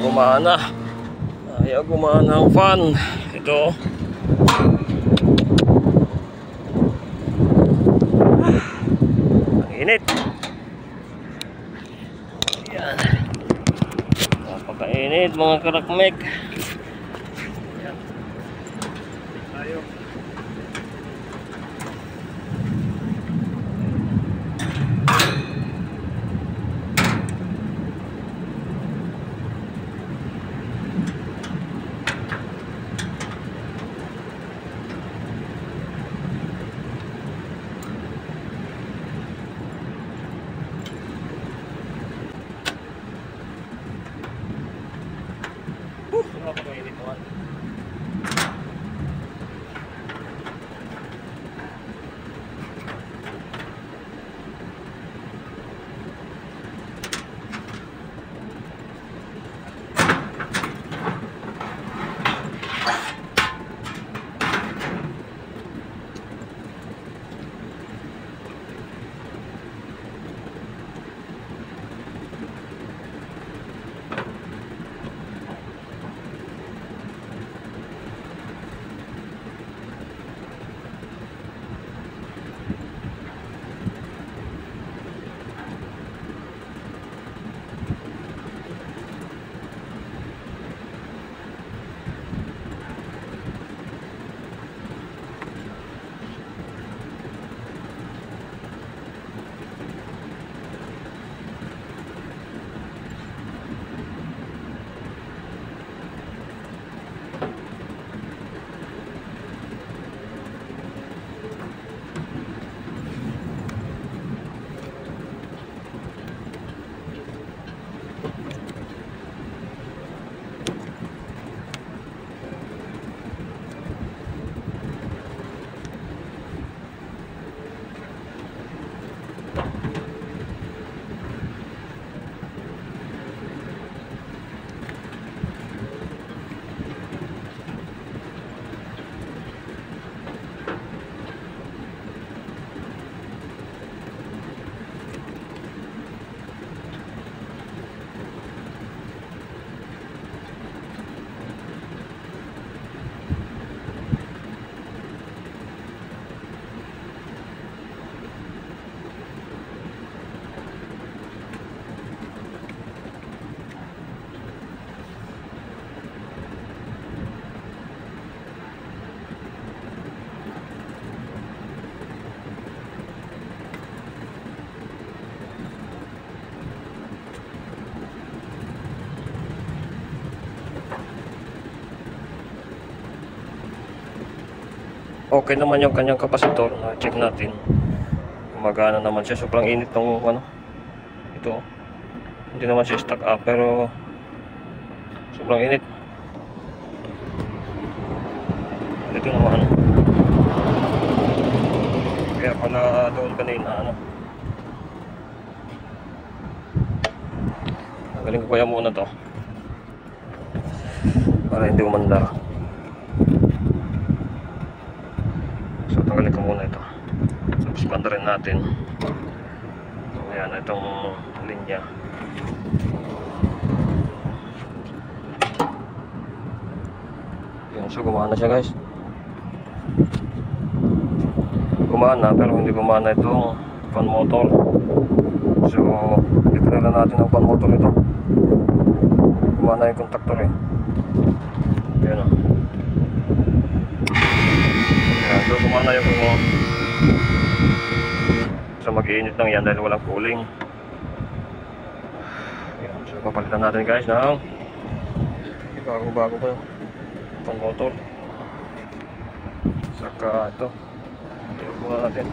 gumana. Ayaw gumana ang fan. Ito. Ang init. Ayan. Napakainit mga karakmek. Ayan. Tayo. Napakainit naman. Okay naman yung kanyang kapasitor. Check natin. Gumagana naman siya. Sobrang init ng ito. Hindi naman siya stuck up pero sobrang init. Ito naman. Kaya pala doon kanina Tanggalin ko kaya muna to para hindi umandar. So tanggalin ko muna ito. Tapos bandarin natin. Ayan, itong linya. Ayan, so gumana siya guys. Gumana pero hindi gumana itong fan motor. So i-try natin ang fan motor ito. Gumana yung contactor eh. Ayan o. Ayan, so gumana yung so mag-iinit lang yan dahil walang cooling. Ayan, so papalitan natin guys ng bago-bago pa itong motor. Saka ito ito muna natin.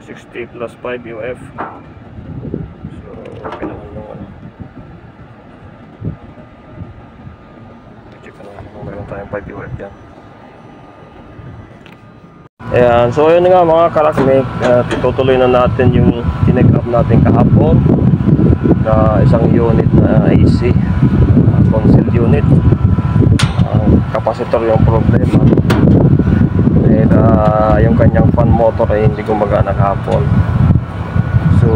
+60 5 UF. So okay naman yung check na naman kung mayroon tayong 5 UF yan. Ayan, so yun nga mga karakmek, itutuloy na natin yung tinag-up natin kahapon na isang unit na AC concealed unit. Capacitor yung problema dahil yung kanyang fan motor ay hindi gumagana kahapon. So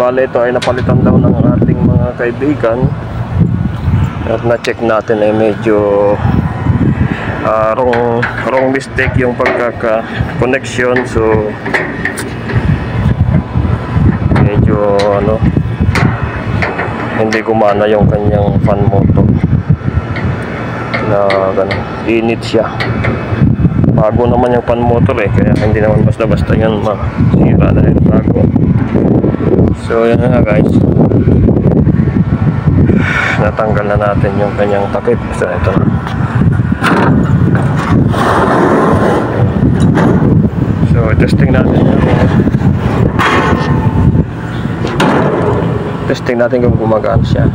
bale ito ay napalitan daw ng ating mga kaibigan at na-check natin ay medyo wrong mistake yung pagkaka-connection. So medyo hindi gumana yung kanyang fan motor na ganun, init siya. Bago naman yung fan motor kaya hindi naman basta-basta yan masira dahil bago. So yan na guys, natanggal na natin yung kanyang takip. So ito na. So testing natin kung gumagaan siya.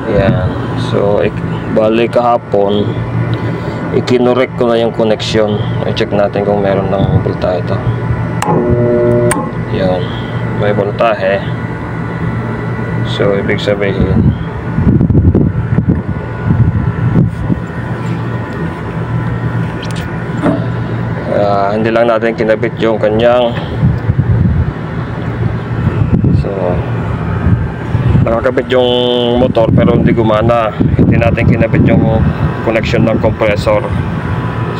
Ayan. So bali kahapon ikinorek ko na yung connection. I-check natin kung meron ng voltahe ito. Yan, may voltahe. So ibig sabihin hindi lang natin kinabit yung kanyang, so nakakabit yung motor pero hindi gumana. Hindi natin kinabit yung connection ng compressor.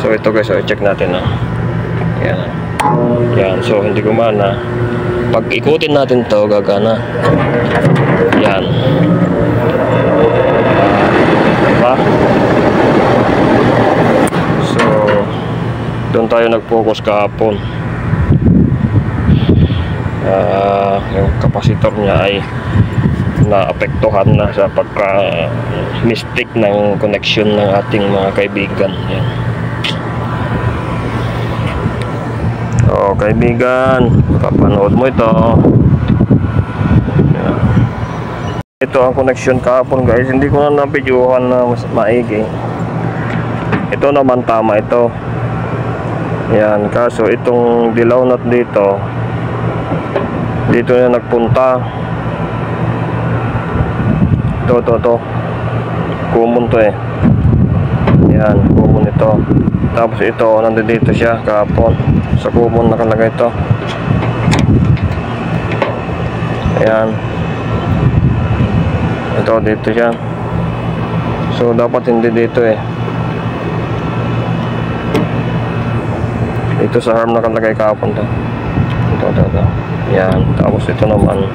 So ito guys, i-check natin yan, so hindi gumana. Pag ikutin natin to, gagana. Yan, diba? So doon tayo nag-focus kahapon. Yung kapasitor niya ay naapektuhan na sa pagka-mistake ng connection ng ating mga kaibigan. Yan. So kaibigan, papanood mo ito. Yan. Ito ang connection kahapon guys. Hindi ko na na-videohan na mas maigi. Ito naman tama ito. Yan, kaso itong dilaw nut dito na nagpunta. Ito common to yan, common ito. Tapos ito nandito siya kahapon sa common, nakalagay ito. Ayan, ito dito siya. So dapat hindi dito ito sa harm nakalagay kahapon to. Ito. Yan. Tapos ito naman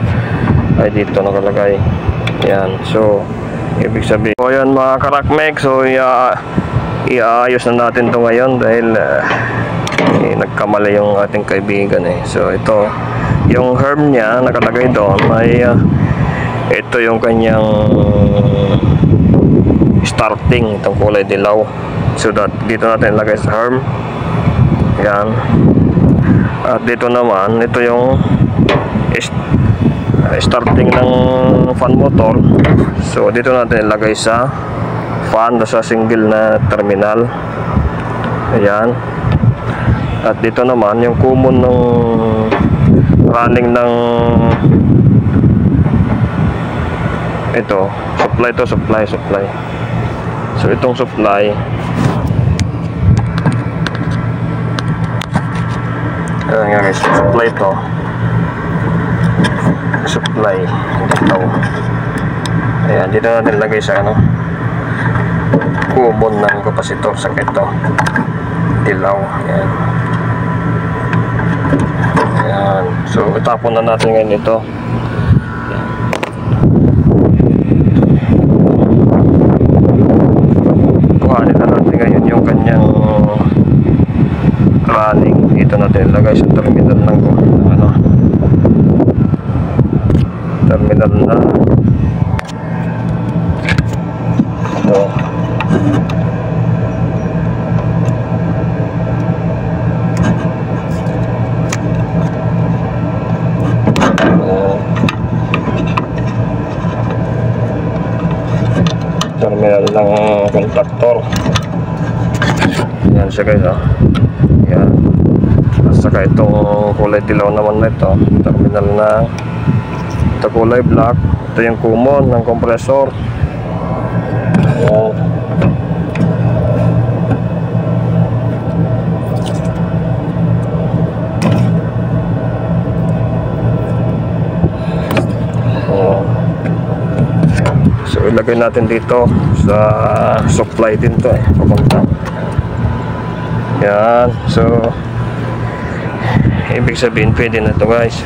ay dito nakalagay. Yan. So ibig sabihin, so yan mga karakmek, so iaayos na natin to ngayon dahil nagkamali yung ating kaibigan So ito, yung harm niya nakalagay doon ay ito yung kanyang starting, itong kulay dilaw. So that dito natin ilagay sa harm. Yan. At dito naman, ito yung starting ng fan motor. So dito natin ilagay sa fan, sa single na terminal. Ayan. At dito naman yung common ng running ng ito, supply. So itong supply, ayan nga guys, supply to. Supply dito. Ayan, dito natin lagay sa common ng kapasitor sa ito. Dilaw. Ayan. Ayan. So itapon na natin ngayon ito. Kuhanin na natin ngayon yung kanyang running. Dito natin ilagay sa terminal ng terminal na ito. Terminal ng contactor. Yan siya guys, yan. At saka itong kulay dilaw naman na ito, terminal na ito kulay black. Ito yung common ng compressor. Ayan. ilagay natin dito sa supply din to papunta. Yan, so ibig sabihin pwede na to guys.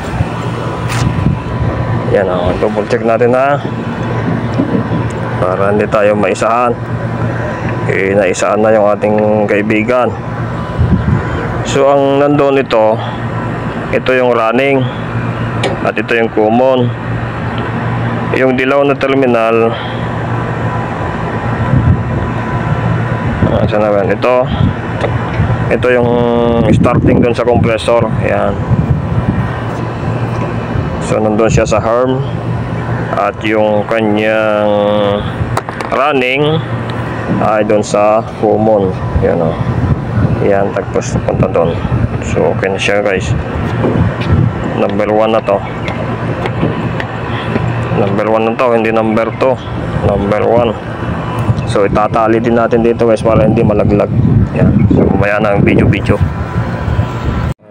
Yan, double check natin na para hindi tayo maisahan. Naisahan na yung ating kaibigan. So ang nandoon ito yung running at ito yung common. Yung dilaw na terminal, saan na ba? Ito yung starting doon sa compressor. Yan. So nandun siya sa harm. At yung kanyang running ay doon sa common. Yan o. Yan, tagpos punta doon. So okay na siya guys. Number 1 na to. Number 1 na to, hindi number 2. Number 1. So itatali din natin dito guys para hindi malaglag. Yan. So mamaya na ang video.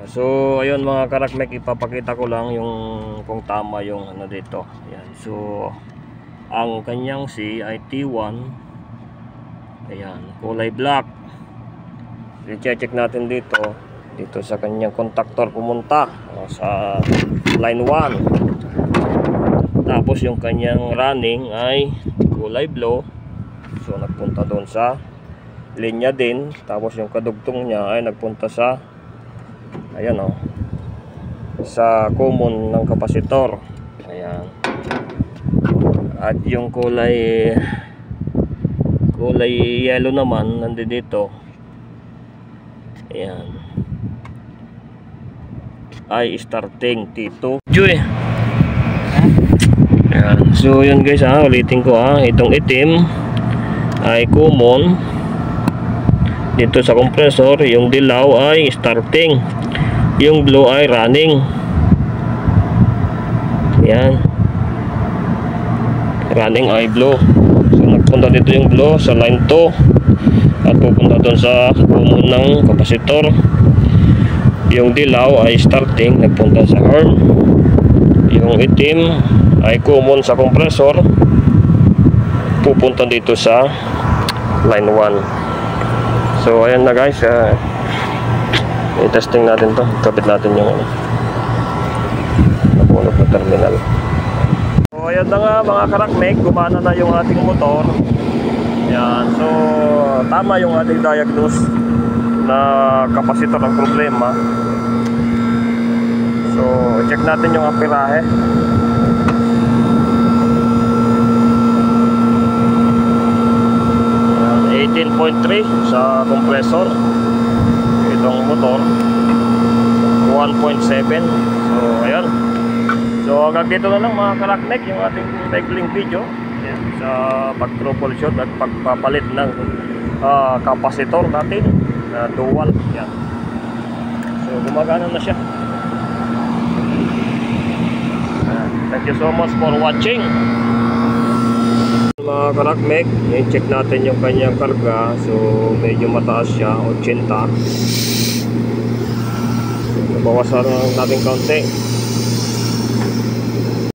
So ayun mga karakmek, ipapakita ko lang yung kung tama yung ano dito. Yan. So ang kanyang C ay T1. Ayan, kulay black. I-check natin dito sa kanyang contactor pumunta sa line 1. Tapos yung kanyang running ay kulay blue. So nagpunta doon sa linya din. Tapos yung kadugtong niya ay nagpunta sa ayan sa common ng kapasitor. Ayan. At yung kulay yellow naman nandito. Ayan. Ay starting T2. Ayan. So yun guys ulitin ko itong itim ay common dito sa compressor, yung dilaw ay starting, yung blue ay running. Ayan. Running ay blue. So nagpunta dito yung blue sa line 2 at pupunta doon sa common ng kapasitor. Yung dilaw ay starting, nagpunta sa arm. Yung itim ay common sa compressor, pupunta dito sa line 1. So ayan na guys, i-testing natin to. Kapit natin yung napunod na terminal. So ayan na nga mga karakmek, gumana na yung ating motor. Yan, so tama yung ating diagnose na kapasitor ang problema. So check natin yung amperahe. 18.3 sa compressor. Itong motor 1.7. So ayan. So hanggang dito na lang mga karaknek yung ating cycling video. Yan, sa pag-troubleshoot at pagpapalit ng kapasitor natin na dual. Yan. So gumagana na siya. Thank you so much for watching. Mga karakmek, i-check natin yung kanyang karga. So medyo mataas siya, 80. Bawasan natin kaunti.